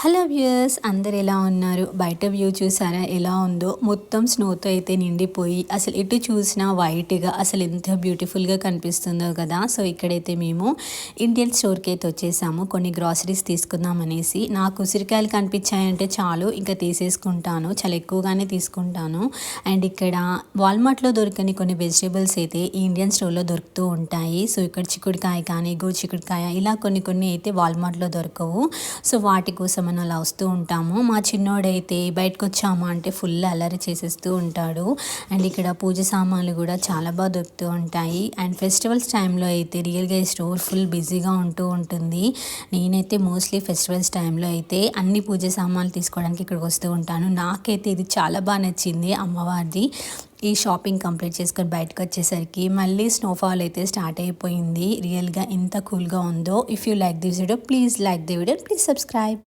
Hello viewers, అందరు ఎలా ఉన్నారు? బయట వ్యూ చూసారా ఎలా ఉందో? మొత్తం స్నోతో అయితే నిండిపోయి అసలు ఎటు చూసినా వైట్గా అసలు ఎంత బ్యూటిఫుల్గా కనిపిస్తుందో కదా. సో ఇక్కడైతే మేము ఇండియన్ స్టోర్కి అయితే వచ్చేసాము కొన్ని గ్రాసరీస్ తీసుకుందాం అనేసి. నాకు ఉసిరికాయలు కనిపించాయంటే చాలు ఇంకా తీసేసుకుంటాను, చాలా ఎక్కువగానే తీసుకుంటాను. అండ్ ఇక్కడ వాల్మార్ట్లో దొరకని కొన్ని వెజిటేబుల్స్ అయితే ఈ ఇండియన్ స్టోర్లో దొరుకుతూ ఉంటాయి. సో ఇక్కడ చిక్కుడుకాయ కానీ గోరు చిక్కుడుకాయ ఇలా కొన్ని అయితే వాల్మార్ట్లో దొరకవు. సో వాటి కోసం మనం అలా వస్తూ ఉంటాము. మా చిన్నోడైతే బయటకు వచ్చామా అంటే ఫుల్ అల్లరి చేసేస్తూ ఉంటాడు. అండ్ ఇక్కడ పూజ సామాన్లు కూడా చాలా బాగా దొరుకుతూ ఉంటాయి. అండ్ ఫెస్టివల్స్ టైంలో అయితే రియల్గా ఈ స్టోర్ ఫుల్ బిజీగా ఉంటూ ఉంటుంది. నేనైతే మోస్ట్లీ ఫెస్టివల్స్ టైంలో అయితే అన్ని పూజ సామాన్లు తీసుకోవడానికి ఇక్కడికి వస్తూ ఉంటాను. నాకైతే ఇది చాలా బాగా నచ్చింది అమ్మవారిది. ఈ షాపింగ్ కంప్లీట్ చేసుకొని బయటకు వచ్చేసరికి మళ్ళీ స్నోఫాల్ అయితే స్టార్ట్ అయిపోయింది. రియల్గా ఎంత కూల్గా ఉందో. If you like this video please like the video, please subscribe.